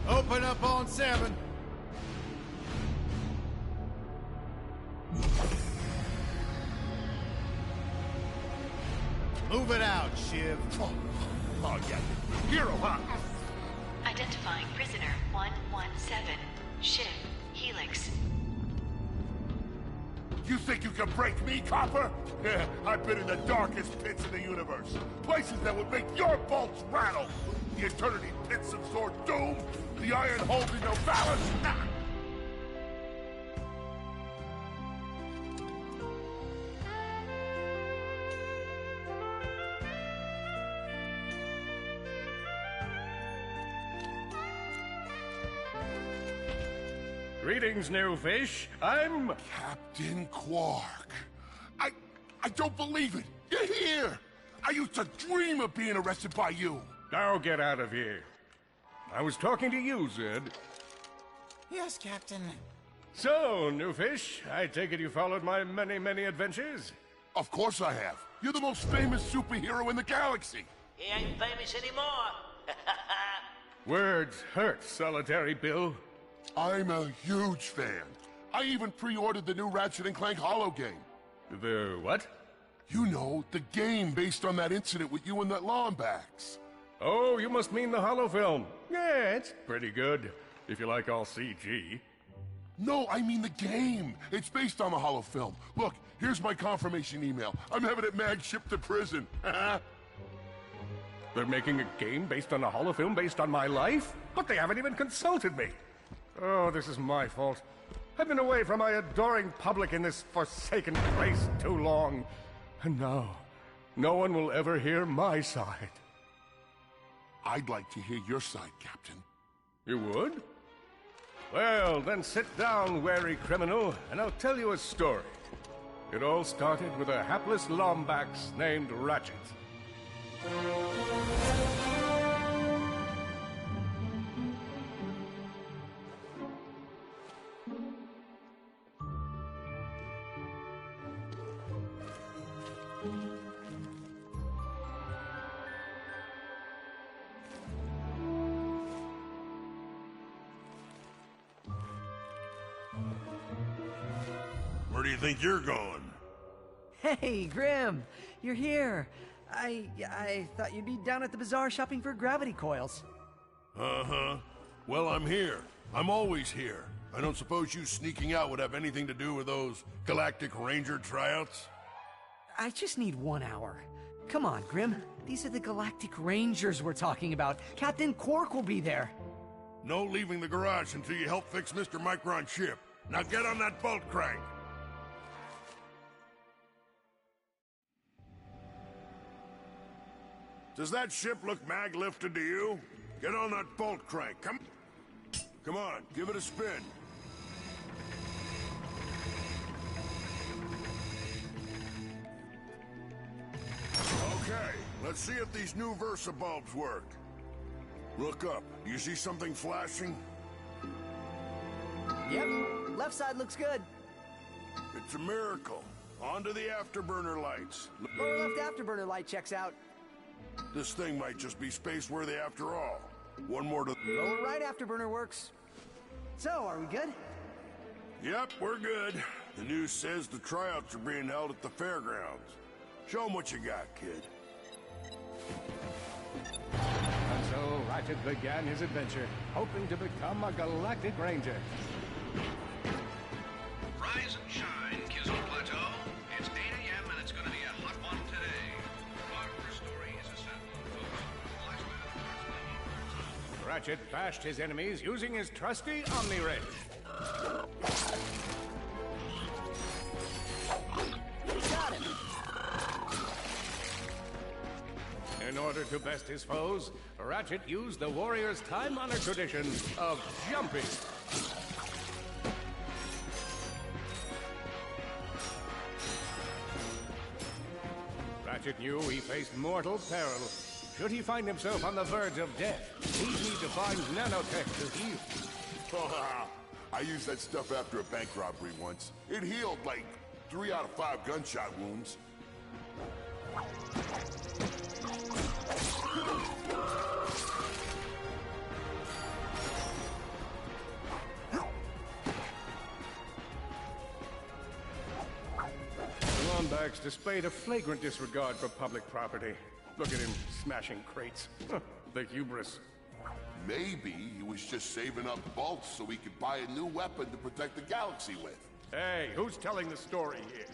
Open up on salmon. Move it out, Shiv. Oh yeah, hero, huh? Identifying prisoner 117, Shiv, Helix. You think you can break me, Copper? Yeah, I've been in the darkest pits of the universe. Places that would make your bolts rattle. The eternity pits of Sword Doom, the iron hold in Novalis. Nah. Greetings, new fish. I'm... Captain Quark. I don't believe it. You're here. I used to dream of being arrested by you. Now get out of here. I was talking to you, Zed. Yes, Captain. So, new fish, I take it you followed my many, many adventures? Of course I have. You're the most famous superhero in the galaxy. He ain't famous anymore. Words hurt, Solitary Bill. I'm a huge fan. I even pre-ordered the new Ratchet & Clank Holo game. The what? You know, the game based on that incident with you and that Lombax. Oh, you must mean the Holo film. Yeah, it's pretty good, if you like all CG. No, I mean the game. It's based on the Holo film. Look, here's my confirmation email. I'm having it mag shipped to prison. They're making a game based on a Holo film based on my life? But they haven't even consulted me. Oh, this is my fault. I've been away from my adoring public in this forsaken place too long. And now, no one will ever hear my side. I'd like to hear your side, Captain. You would? Well, then sit down, wary criminal, and I'll tell you a story. It all started with a hapless Lombax named Ratchet. Where do you think you're going? Hey, Grim! You're here! I thought you'd be down at the bazaar shopping for gravity coils. Uh-huh. Well, I'm here. I'm always here. I don't suppose you sneaking out would have anything to do with those Galactic Ranger tryouts? I just need 1 hour. Come on, Grim. These are the Galactic Rangers we're talking about. Captain Quark will be there. No leaving the garage until you help fix Mr. Micron's ship. Now get on that bolt crank. Does that ship look mag-lifted to you? Get on that bolt crank. Come on, give it a spin. Okay, let's see if these new Versa bulbs work. Look up. Do you see something flashing? Yep, left side looks good. It's a miracle. On to the afterburner lights. Lower left afterburner light checks out. This thing might just be space-worthy after all. One more to... Lower right afterburner works. So, are we good? Yep, we're good. The news says the tryouts are being held at the fairgrounds. Show 'em what you got, kid. And so Ratchet began his adventure, hoping to become a Galactic Ranger. Rise and shine, Kizzo Plateau. It's 8 a.m. and it's going to be a hot one today. Our first story is a sample of Ratchet bashed his enemies using his trusty Omni-Wrench. Got him! In order to best his foes, Ratchet used the warrior's time-honored tradition of jumping. Ratchet knew he faced mortal peril. Should he find himself on the verge of death, he'd need to find nanotech to heal. I used that stuff after a bank robbery once. It healed like 3 out of 5 gunshot wounds. Lombax displayed a flagrant disregard for public property. Look at him smashing crates. The hubris. Maybe he was just saving up bolts so he could buy a new weapon to protect the galaxy with. Hey, who's telling the story here?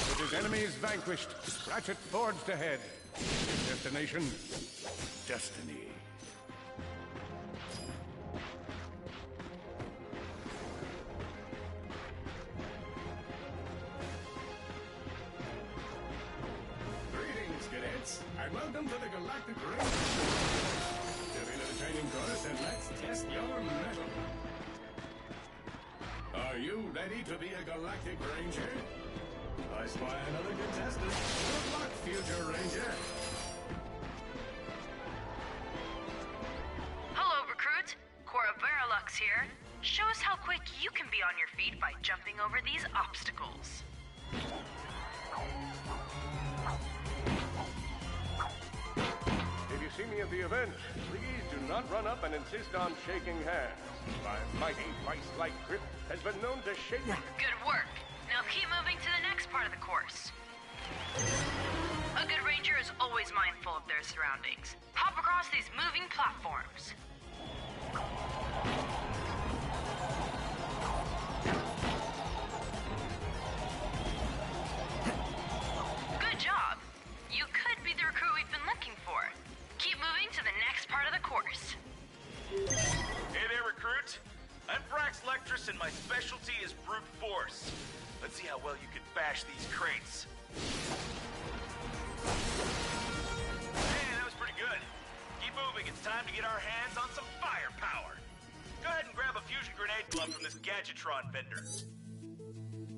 With his enemies vanquished, Ratchet forged ahead. His destination, destiny. Greetings, cadets, and welcome to the Galactic Race. Step into the training course and let's test your mettle. Are you ready to be a Galactic Ranger? I spy another contestant. Good luck, future Ranger. Hello, recruit. Cora Veralux here. Show us how quick you can be on your feet by jumping over these obstacles. If you see me at the event, please do not run up and insist on shaking hands. My mighty vice-like grip has been known to shake... Good work. Now keep moving to the next part of the course. A good ranger is always mindful of their surroundings. Hop across these moving platforms. Good job. You could be the recruit we've been looking for. Keep moving to the next part of the course. Hey there, recruit. I'm Brax Lectrus, and my specialty is brute force. Let's see how well you can bash these crates. Hey, that was pretty good. Keep moving. It's time to get our hands on some firepower. Go ahead and grab a fusion grenade glove from this Gadgetron vendor.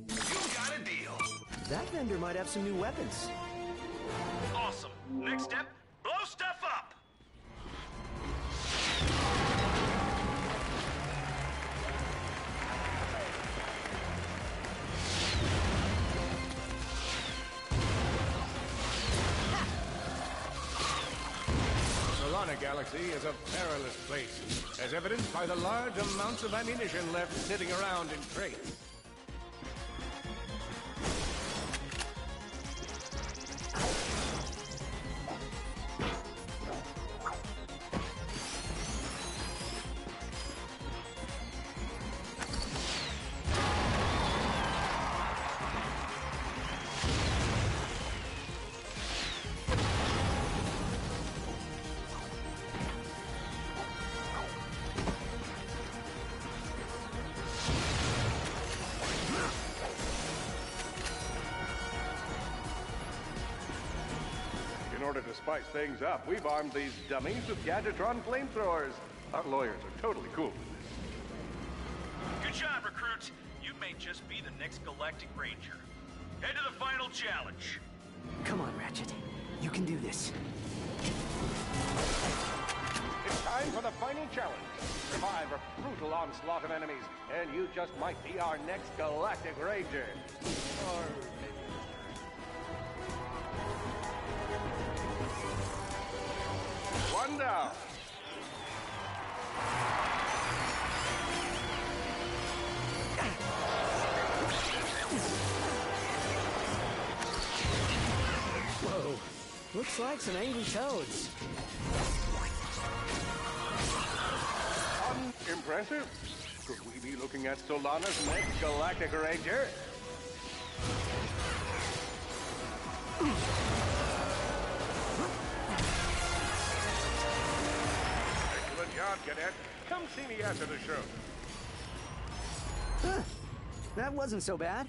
You got a deal. That vendor might have some new weapons. Awesome. Next step, blow stuff up. Solana Galaxy is a perilous place, as evidenced by the large amounts of ammunition left sitting around in crates. In order to spice things up, we've armed these dummies with Gadgetron flamethrowers. Our lawyers are totally cool with this. Good job, recruit. You may just be the next Galactic Ranger. Head to the final challenge. Come on, Ratchet. You can do this. It's time for the final challenge. Survive a brutal onslaught of enemies, and you just might be our next Galactic Ranger. Or maybe... One down. Whoa. Looks like some angry toads. Impressive. Could we be looking at Solana's next Galactic Ranger? Excellent job, Cadet. Come see me after the show. Huh. That wasn't so bad.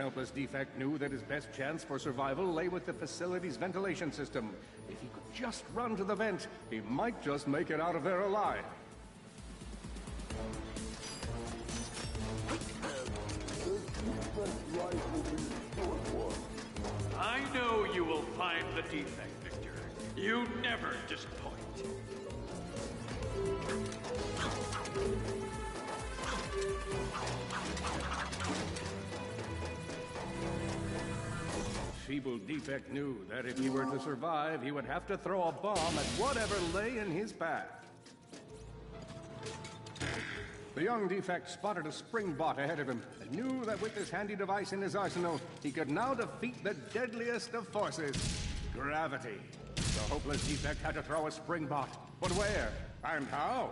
helpless defect knew that his best chance for survival lay with the facility's ventilation system. If he could just run to the vent, he might just make it out of there alive. I know you will find the defect, Victor. You never disappoint. Feeble Defect knew that if he were to survive, he would have to throw a bomb at whatever lay in his path. The young Defect spotted a spring bot ahead of him and knew that with this handy device in his arsenal, he could now defeat the deadliest of forces, gravity. The hopeless Defect had to throw a spring bot, but where and how?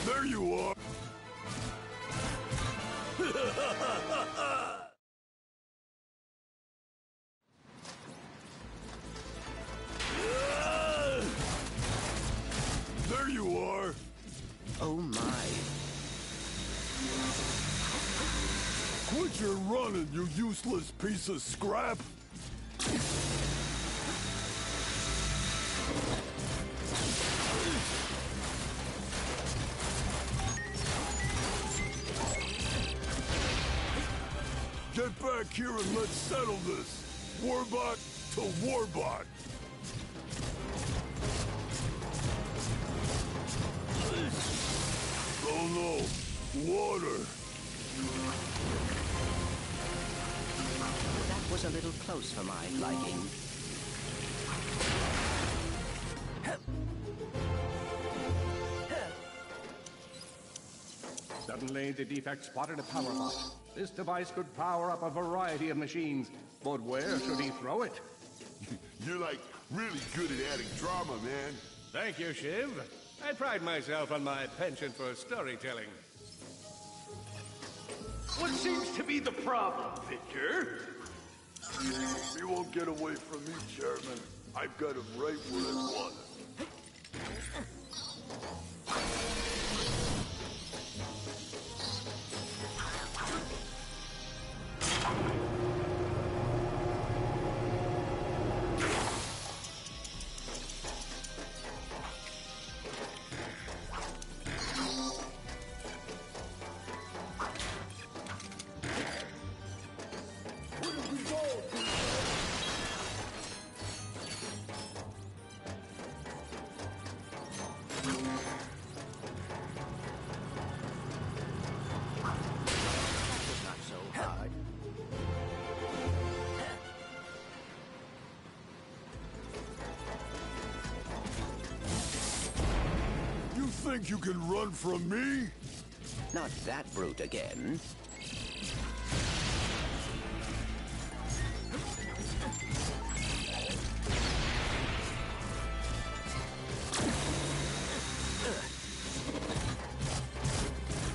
There you are! There you are! Oh my. Quit your running, you useless piece of scrap! Get back here and let's settle this! Warbot to Warbot! Oh no! Water! That was a little close for my liking. Suddenly, the Defect spotted a power bot. This device could power up a variety of machines, but where should he throw it? You're like really good at adding drama, man. Thank you, Shiv. I pride myself on my penchant for storytelling. What seems to be the problem, Victor? You won't get away from me, Chairman. I've got him right where I want him. Think you can run from me? Not that brute again.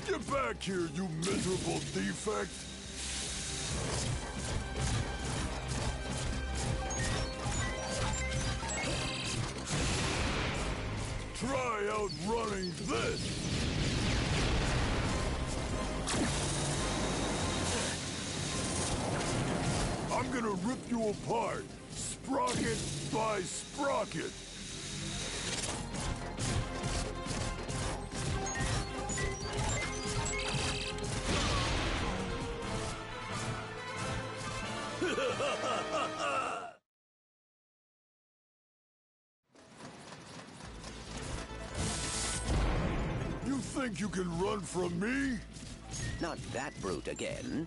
Get back here, you miserable defect! Try outrunning this! I'm gonna rip you apart, sprocket by sprocket! think you can run from me? Not that brute again.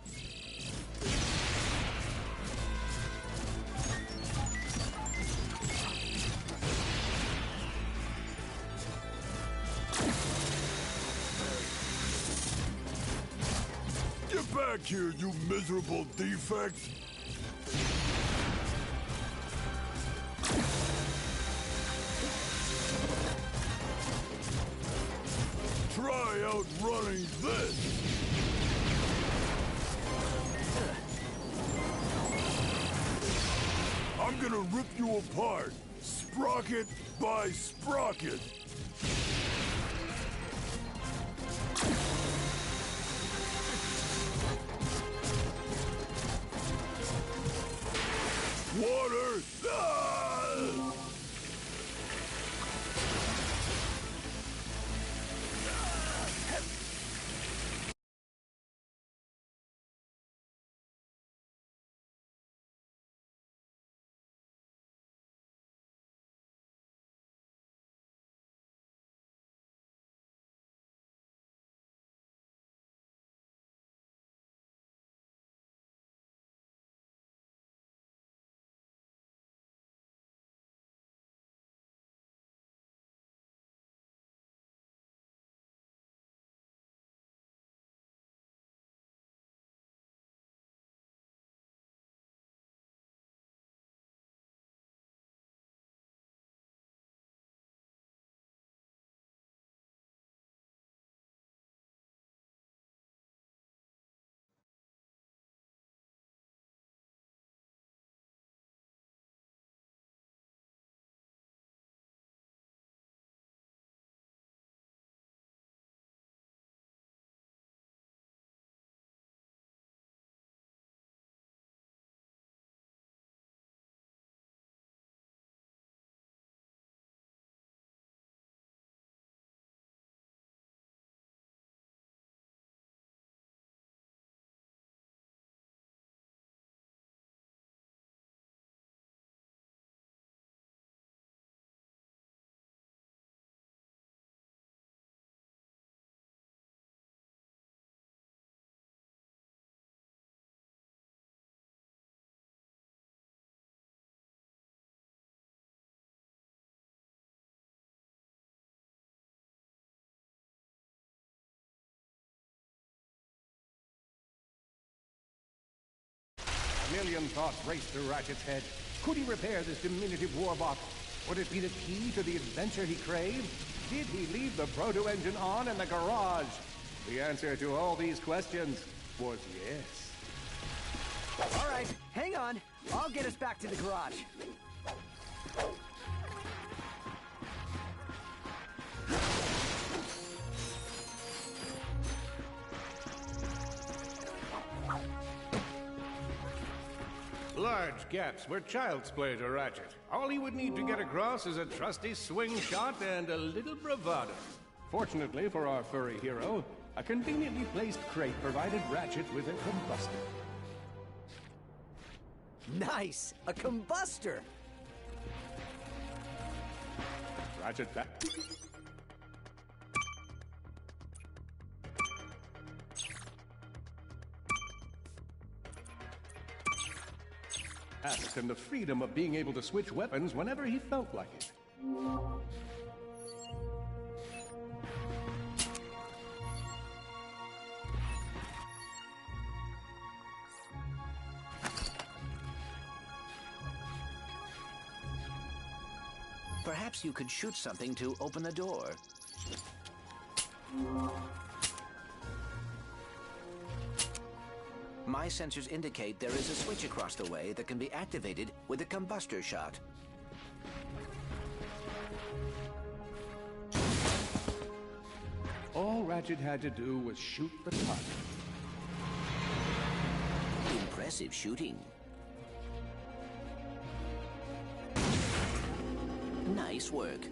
Get back here, you miserable defect! Try outrunning this! I'm gonna rip you apart, sprocket by sprocket! Water! Ah! A million thoughts raced through Ratchet's head. Could he repair this diminutive warbot? Would it be the key to the adventure he craved? Did he leave the proto-engine on in the garage? The answer to all these questions was yes. All right, hang on. I'll get us back to the garage. Large gaps were child's play to Ratchet. All he would need to get across is a trusty swing shot and a little bravado. Fortunately for our furry hero, a conveniently placed crate provided Ratchet with a combustor. Nice! A combustor! Ratchet back. Asked him the freedom of being able to switch weapons whenever he felt like it. Perhaps you could shoot something to open the door. My sensors indicate there is a switch across the way that can be activated with a combustor shot. All Ratchet had to do was shoot the target. Impressive shooting. Nice work.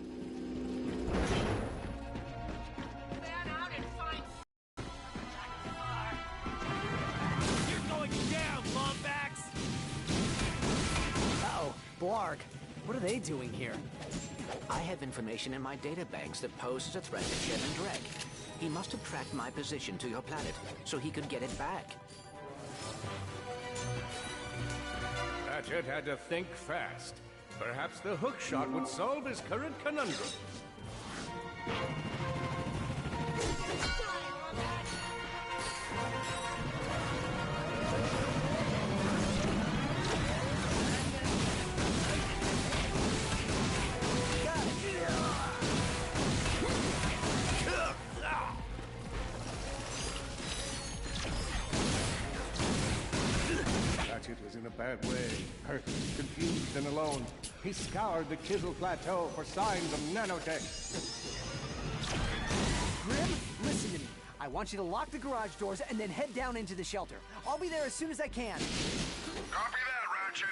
Blarg, what are they doing here? I have information in my data banks that poses a threat to Shed and Drek. He must have tracked my position to your planet so he could get it back. Ratchet had to think fast. Perhaps the hookshot would solve his current conundrum. Ratchet was in a bad way, hurt, confused, and alone. He scoured the Kizzle Plateau for signs of nanotech. Grim, listen to me. I want you to lock the garage doors and then head down into the shelter. I'll be there as soon as I can. Copy that, Ratchet.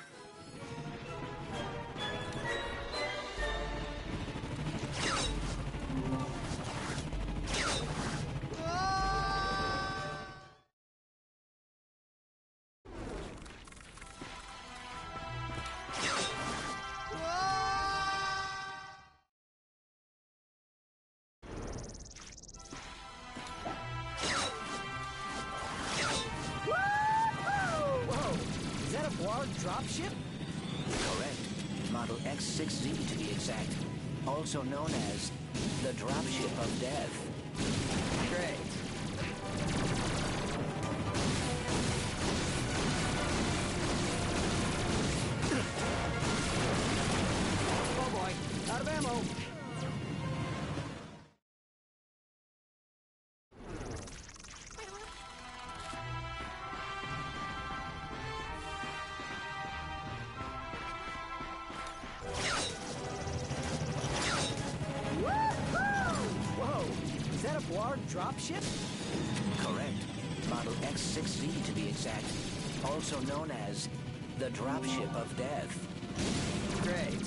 Dropship? Correct. Model X6Z to be exact. Also known as the Dropship of Death. Great. Oh boy, out of ammo. Dropship? Correct. Model X6Z to be exact. Also known as the Dropship of Death. Great.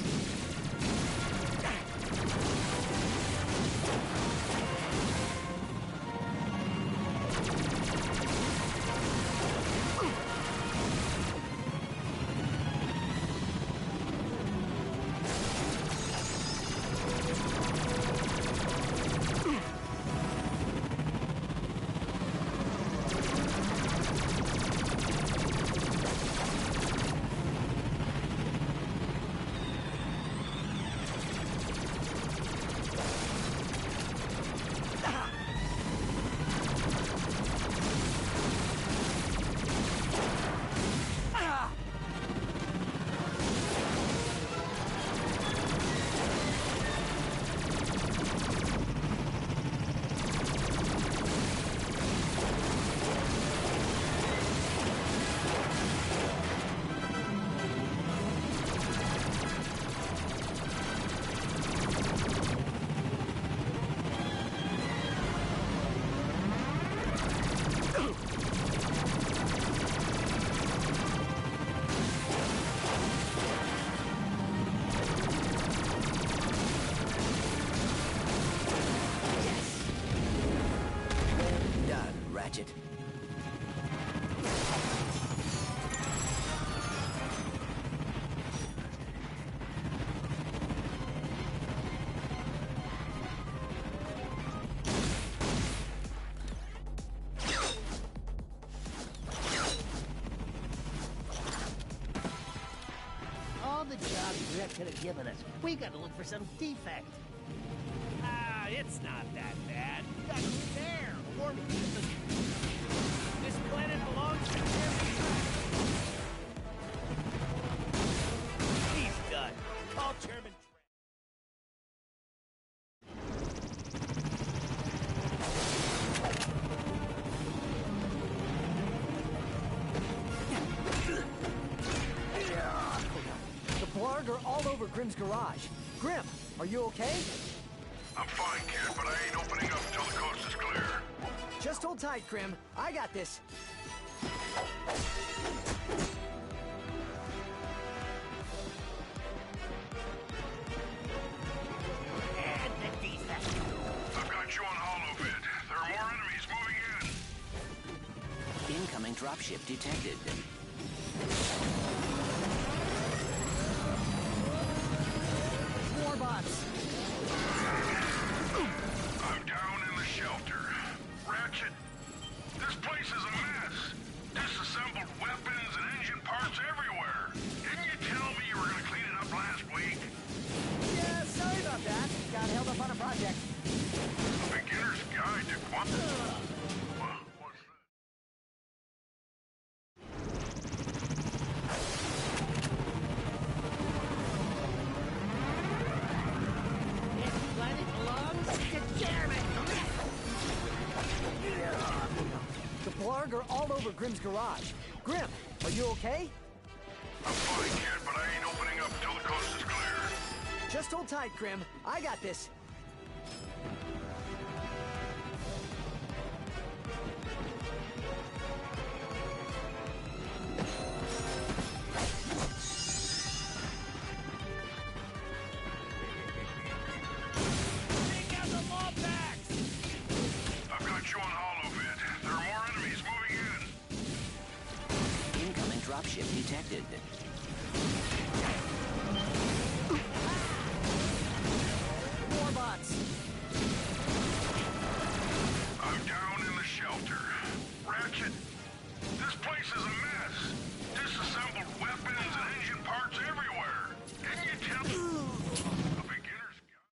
Could have given us. We gotta look for some defect. Ah, it's not that bad. You got clean air. Or this planet belongs to Chairman. He's done. Call Chairman. Are all over Grim's garage. Grim, are you okay? I'm fine, kid, but I ain't opening up until the coast is clear. Just hold tight, Grim. I got this. And the defect. I've got you on holovid. There are more enemies moving in. Incoming dropship detected. Warbots. I'm down in the shelter. Blarg are all over Grimm's garage. Grimm, are you okay? I'm fine, kid, but I ain't opening up till the coast is clear. Just hold tight, Grimm. I got this. Take out the law packs! I've got you on Holovid. There are more enemies moving in. Incoming dropship detected. More bots. I'm down in the shelter. Ratchet, this place is a mess. Disassembled weapons and engine parts everywhere. Can you tell a beginner's guide?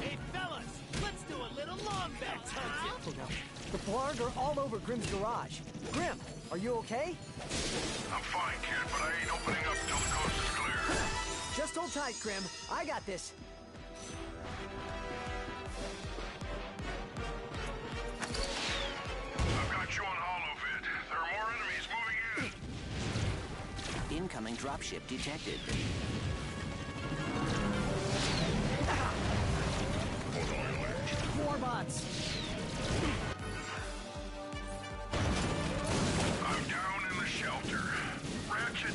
Hey, fellas, let's do a little long bets hunting. Oh no. The Blarg are all over Grimm's garage. Grimm, are you okay? I'm fine, kid, but I ain't opening up till the coast is clear. Just hold tight, Grimm. I got this. I've got you on Holovid. There are more enemies moving in. Incoming dropship detected. More bots. I'm down in the shelter. Ratchet,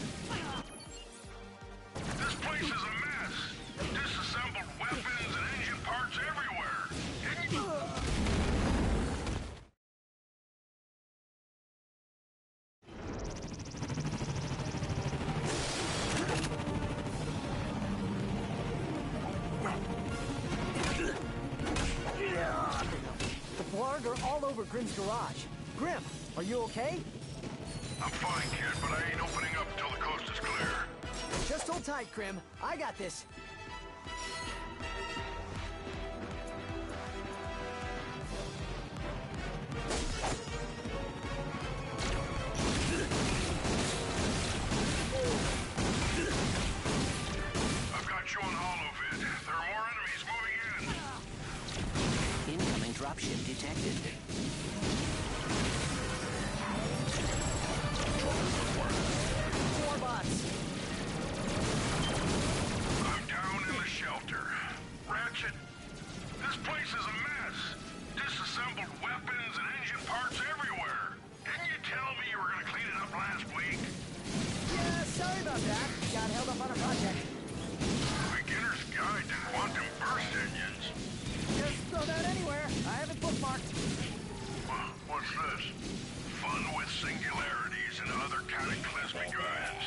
this place is a mess. Disassembled weapons and engine parts everywhere. Can you... The Blarg are all over Grimm's garage. Grimm, are you okay? I'm fine, kid, but I ain't opening up till the coast is clear. Just hold tight, Grimm. I got this. I've got you on Holovid. There are more enemies moving in. Incoming dropship detected. More bots. I'm down in the shelter. Ratchet, this place is a mess. Disassembled weapons and engine parts everywhere. Didn't you tell me you were gonna clean it up last week? Yeah, sorry about that. Got held up on a project. Beginner's Guide to Quantum Burst Engines. Just throw that anywhere. I have it bookmarked. What's this? Fun with singularities and other cataclysmic events.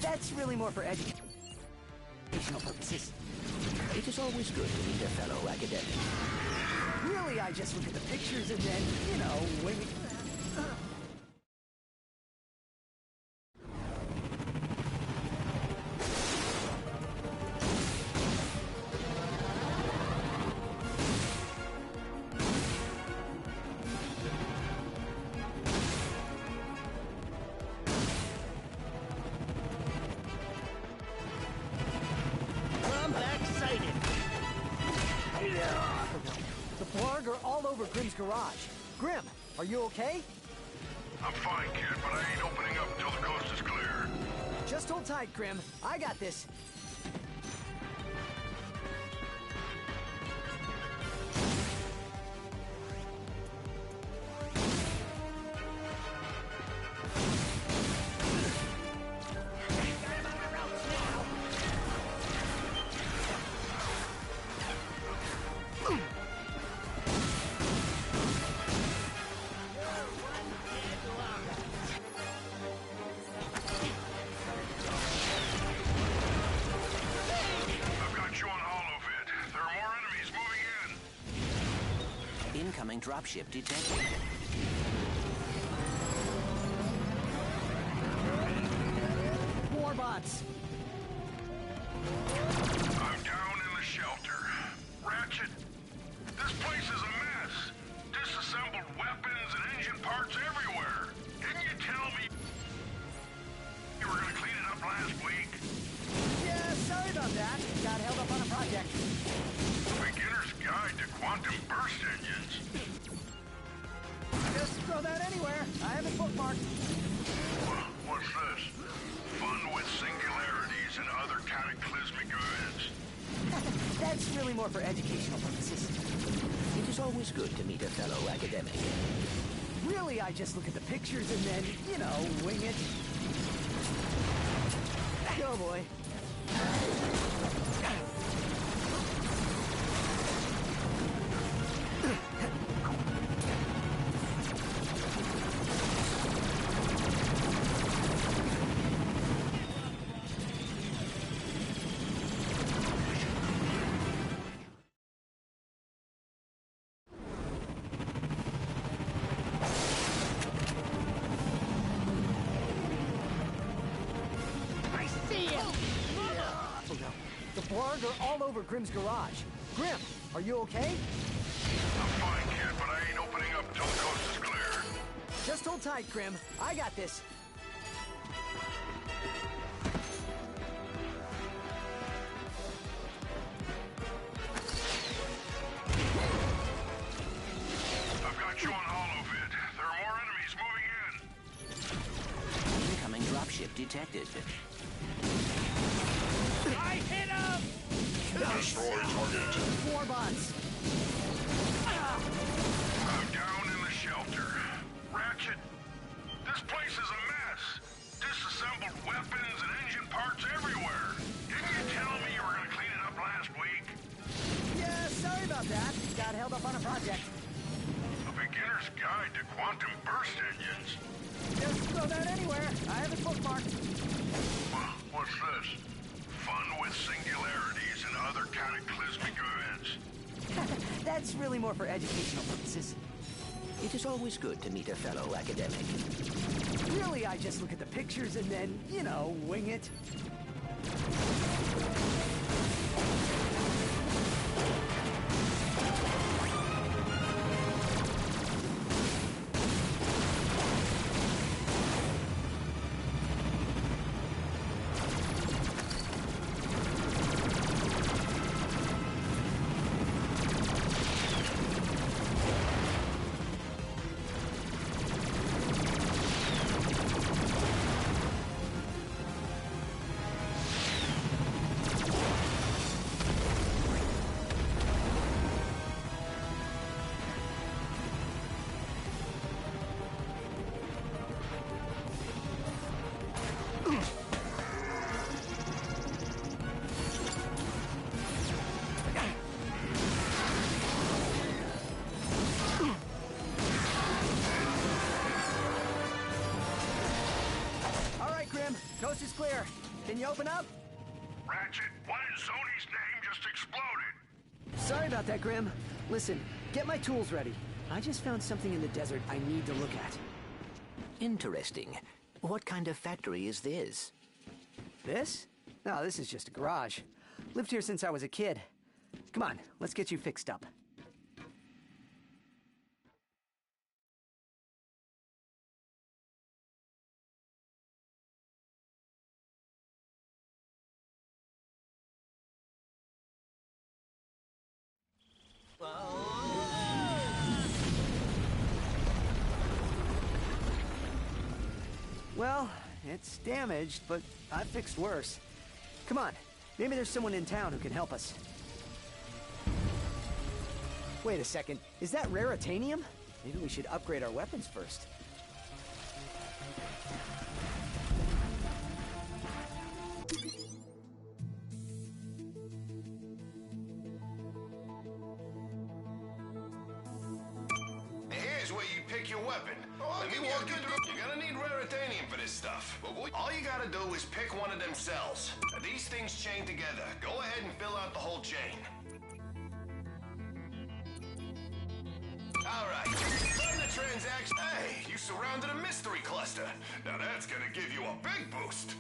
That's really more for educational purposes. It is always good to meet a fellow academic. Really, I just look at the pictures and then, you know, wing it. I'm excited. The Blarg are all over Grimm's garage. Grimm, are you okay? I'm fine, kid, but I ain't opening up till the coast is clear. Just hold tight, Grimm. I got this. I've got you on Holovid. There are more enemies moving in. Incoming dropship detected. More bots. I'm down in the shelter. Ratchet, this place is a mess. Disassembled weapons and engine parts everywhere. Didn't you tell me you were That's really more for educational purposes. It is always good to meet a fellow academic. Really, I just look at the pictures and then, you know, wing it. Oh boy. Are all over Grimm's garage. Grimm, are you okay? I'm fine, kid, but I ain't opening up till the coast is clear. Just hold tight, Grimm. I got this. I've got you on holovid. There are more enemies moving in. Incoming dropship detected. I hit him! Destroy target. 4 bots. I'm down in the shelter. Ratchet, this place is a mess. Disassembled weapons and engine parts everywhere. Didn't you tell me you were gonna clean it up last week? Yeah, sorry about that. Got held up on a project. A beginner's guide to quantum burst engines. Just throw that anywhere. I have it bookmarked. What's this? Fun with singularities and other cataclysmic events. That's really more for educational purposes. It is always good to meet a fellow academic. Really, I just look at the pictures and then, you know, wing it. Coast is clear. Can you open up? Ratchet, what in Zony's name just exploded? Sorry about that, Grimm. Listen, get my tools ready. I just found something in the desert I need to look at. Interesting. What kind of factory is this? This? No, this is just a garage. Lived here since I was a kid. Come on, let's get you fixed up. Well, it's damaged, but I've fixed worse. Come on, maybe there's someone in town who can help us. Wait a second, is that raritanium? Maybe we should upgrade our weapons first. Here's where you pick your weapon. Let me walk you through. You're gonna need raritanium for this stuff. All you gotta do is pick one of them cells. These things chain together. Go ahead and fill out the whole chain. All right. Run the transaction. Hey, you surrounded a mystery cluster. Now that's gonna give you a big boost.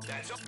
That's all.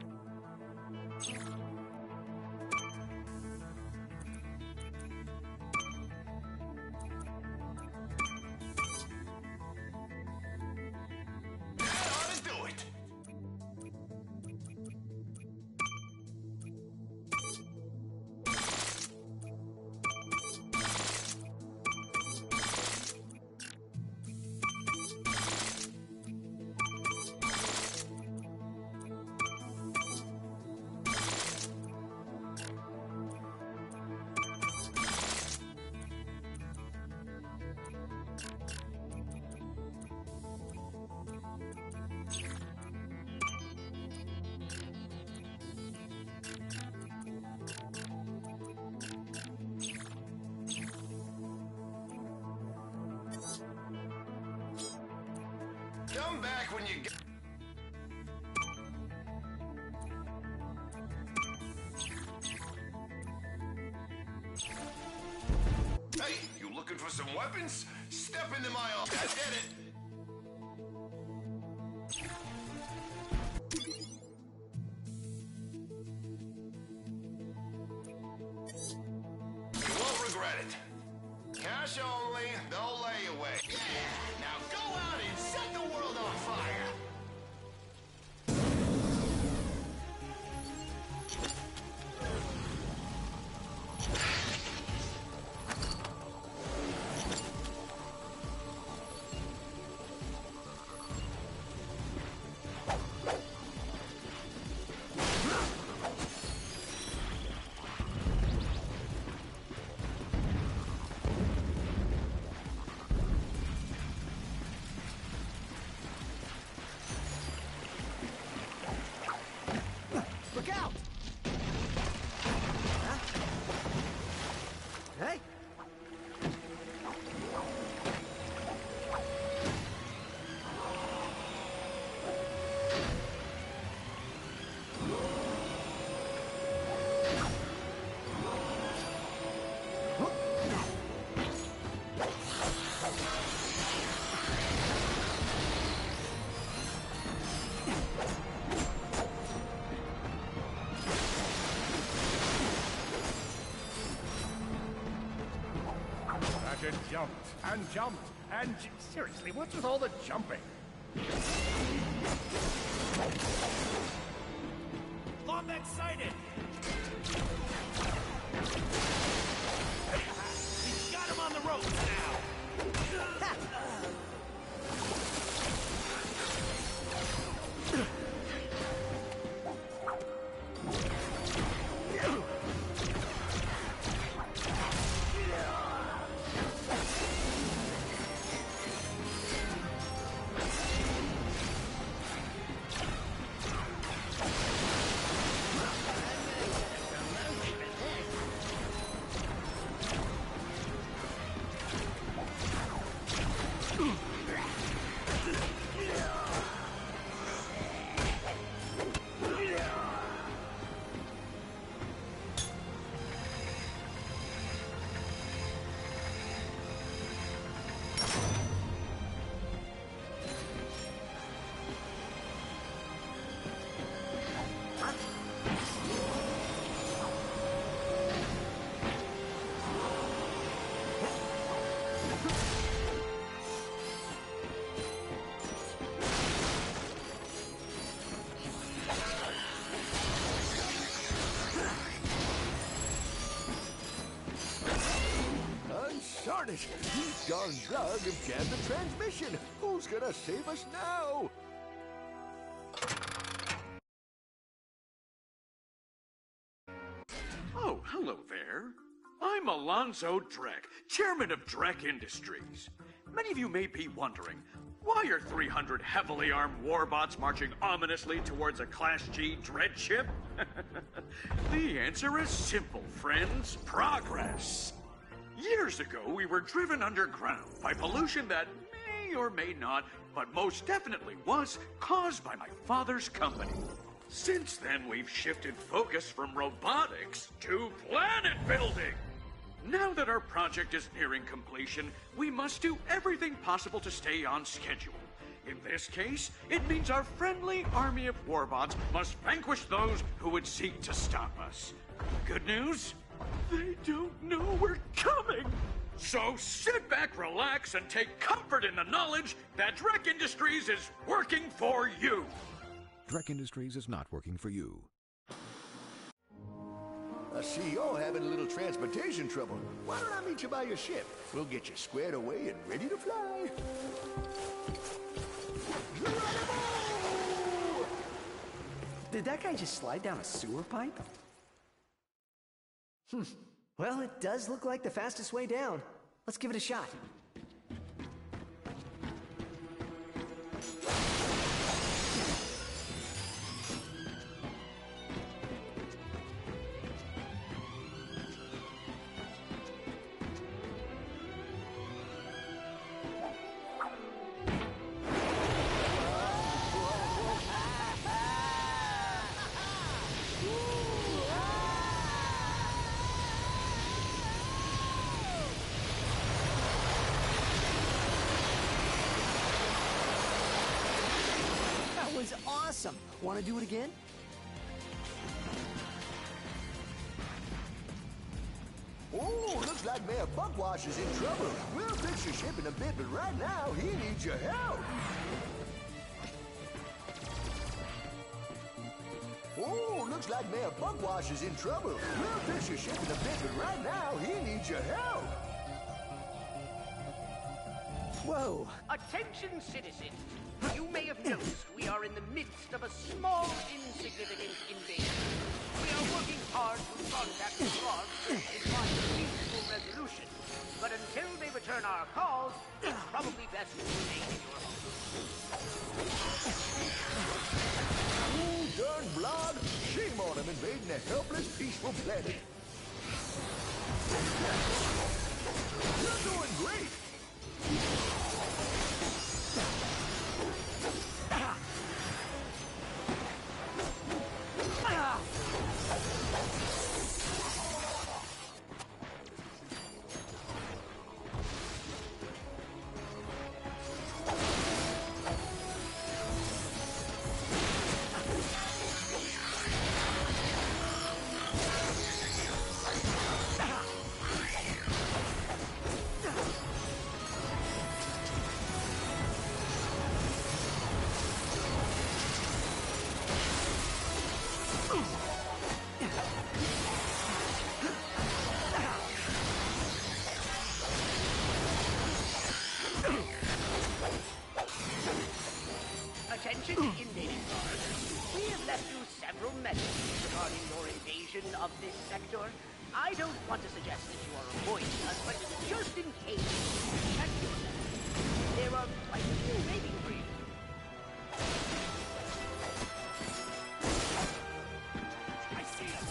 Come back when you get... Hey, you looking for some weapons? Step into my office. I did it. You won't regret it. Cash only, no layaway. Yeah! Now go out and set the world on fire! Look out! Huh? Hey! Ratchet jumped and jumped and... Seriously, what's with all the jumping? Lombax sighted! He's got him on the ropes now! Darn it! These darn Glug have jammed the transmission! Who's gonna save us now? Oh, hello there. I'm Alonzo Drek, chairman of Drek Industries. Many of you may be wondering, why are 300 heavily armed warbots marching ominously towards a Class G dread ship? The answer is simple, friends. Progress. Years ago, we were driven underground by pollution that may or may not, but most definitely was, caused by my father's company. Since then, we've shifted focus from robotics to planet building. Now that our project is nearing completion, we must do everything possible to stay on schedule. In this case, it means our friendly army of warbots must vanquish those who would seek to stop us. Good news? They don't know we're coming! So sit back, relax, and take comfort in the knowledge that Drek Industries is working for you! Drek Industries is not working for you. I see you're having a little transportation trouble. Why don't I meet you by your ship? We'll get you squared away and ready to fly. Did that guy just slide down a sewer pipe? Well, it does look like the fastest way down. Let's give it a shot. Awesome. Want to do it again? Oh, looks like Mayor Buckwash is in trouble. We'll fix your ship in a bit, but right now, he needs your help. Oh, looks like Mayor Buckwash is in trouble. We'll fix your ship in a bit, but right now, he needs your help. Whoa. Attention, citizens. You may have noticed we are in the midst of a small, insignificant invasion. We are working hard to contact the Blargs and find a peaceful resolution. But until they return our calls, it's probably best to remain in your homes. Oh, darn Blarg. Shame on him invading a helpless, peaceful planet. You're doing great. Attention, invading Blargs. We have left you several messages regarding your invasion of this sector. I don't want to suggest that you are avoiding us, but just in case, check yourself. There are quite a few waiting for you. I see them.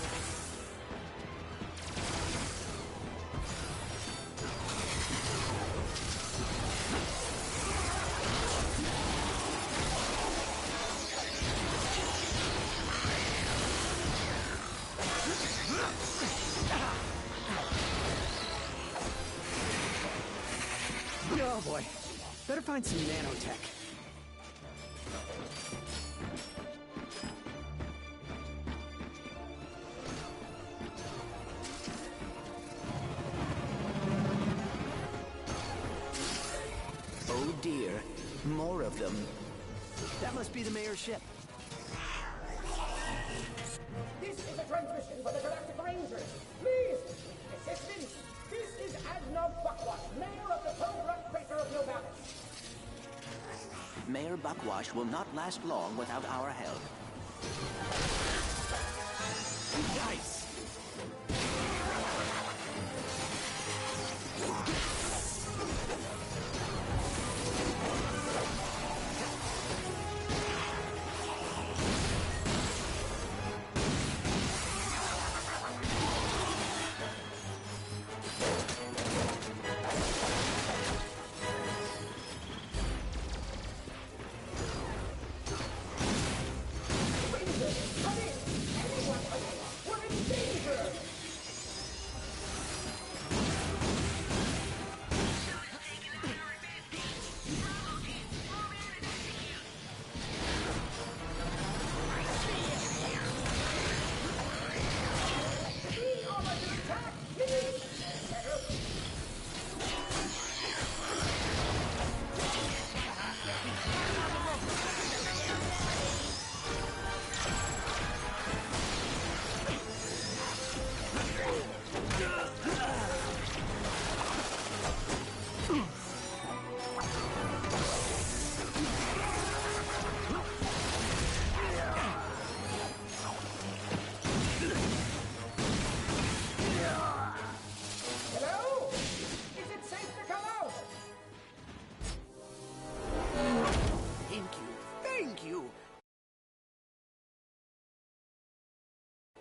Oh boy. Better find some nanotech. Oh dear, more of them. That must be the mayor's ship. This is a transmission for the Galactic Rangers. Please, assistance. This is Adnob Buckwash, mayor of the Pearl Crater of Novalis. Mayor Buckwash will not last long without our help. Nice.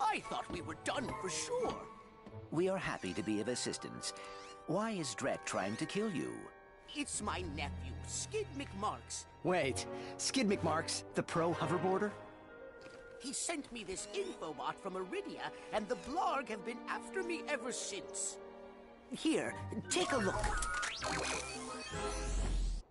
I thought we were done for sure. We are happy to be of assistance. Why is Drek trying to kill you? It's my nephew, Skid McMarks. Wait, Skid McMarks, the pro hoverboarder? He sent me this infobot from Iridia, and the Blarg have been after me ever since. Here, take a look.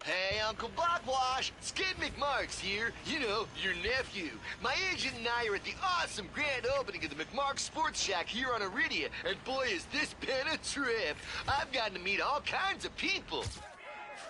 Hey, Uncle Blockwash! Skid McMarx here. You know, your nephew. My agent and I are at the awesome grand opening of the McMarx Sports Shack here on Iridia, and boy, is this been a trip. I've gotten to meet all kinds of people.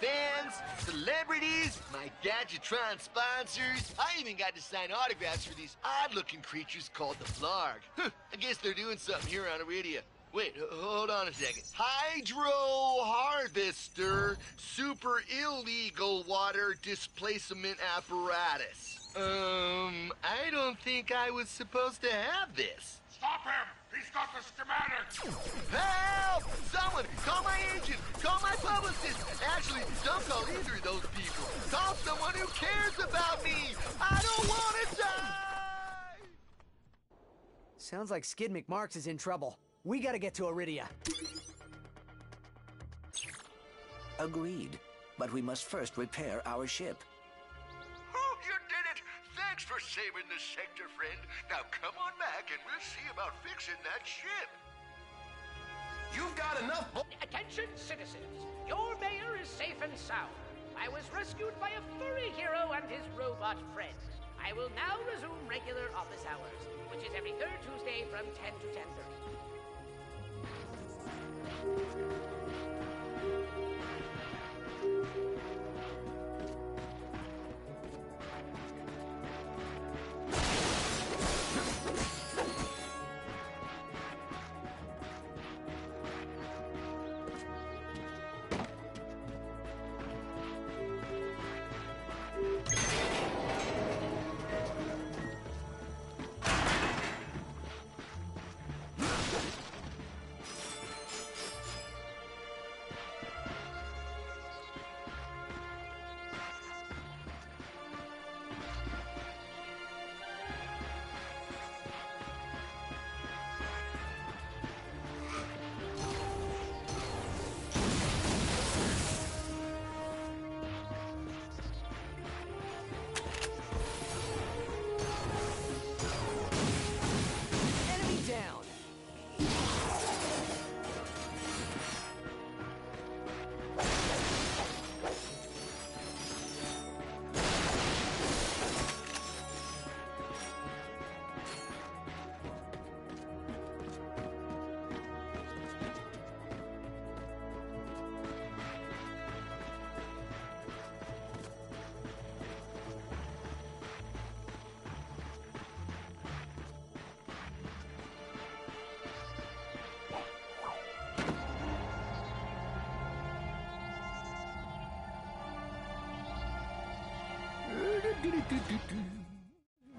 Fans, celebrities, my Gadgetron sponsors. I even got to sign autographs for these odd-looking creatures called the Flarg. I guess they're doing something here on Iridia. Wait, hold on a second. Hydro Harvester Super Illegal Water Displacement Apparatus. I don't think I was supposed to have this. Stop him! He's got the schematics! Help! Someone! Call my agent! Call my publicist! Actually, don't call either of those people. Call someone who cares about me! I don't want to die! Sounds like Skid McMarx is in trouble. We gotta get to Iridia. Agreed. But we must first repair our ship. Oh, you did it! Thanks for saving the sector, friend. Now come on back and we'll see about fixing that ship. You've got enough Attention, citizens. Your mayor is safe and sound. I was rescued by a furry hero and his robot friends. I will now resume regular office hours, which is every third Tuesday from 10 to 10:30.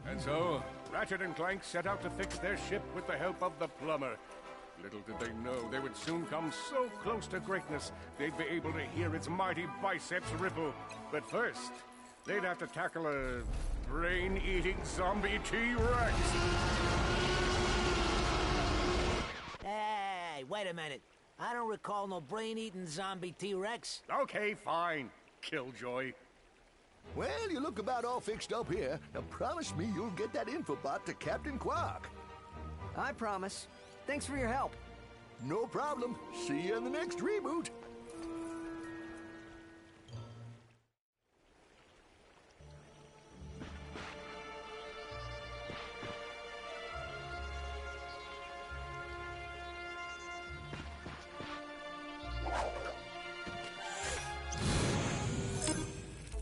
And so, Ratchet and Clank set out to fix their ship with the help of the plumber. Little did they know they would soon come so close to greatness, they'd be able to hear its mighty biceps ripple. But first, they'd have to tackle a brain-eating zombie T-Rex. Hey, wait a minute. I don't recall no brain-eating zombie T-Rex. Okay, fine, Killjoy. Well, you look about all fixed up here. Now promise me you'll get that infobot to Captain Quark. I promise. Thanks for your help. No problem. See you in the next reboot.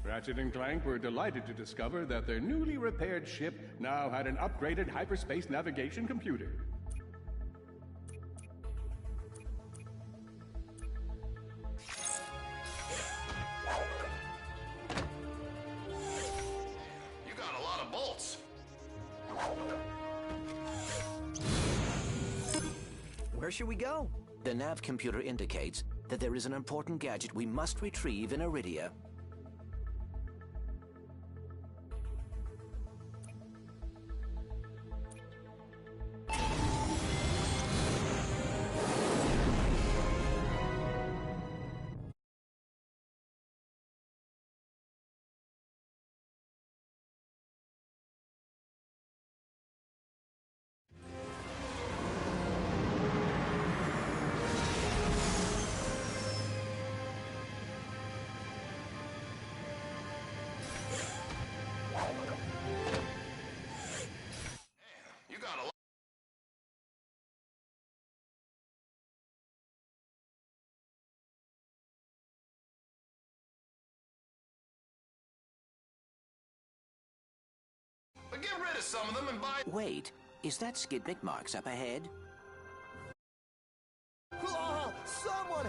Ratchet and Clank were delighted to discover that their newly repaired ship now had an upgraded hyperspace navigation computer. You got a lot of bolts. Where should we go? The nav computer indicates that there is an important gadget we must retrieve in Iridia. Get rid of some of them and buy... Wait, is that Skid McMarks up ahead? Oh, someone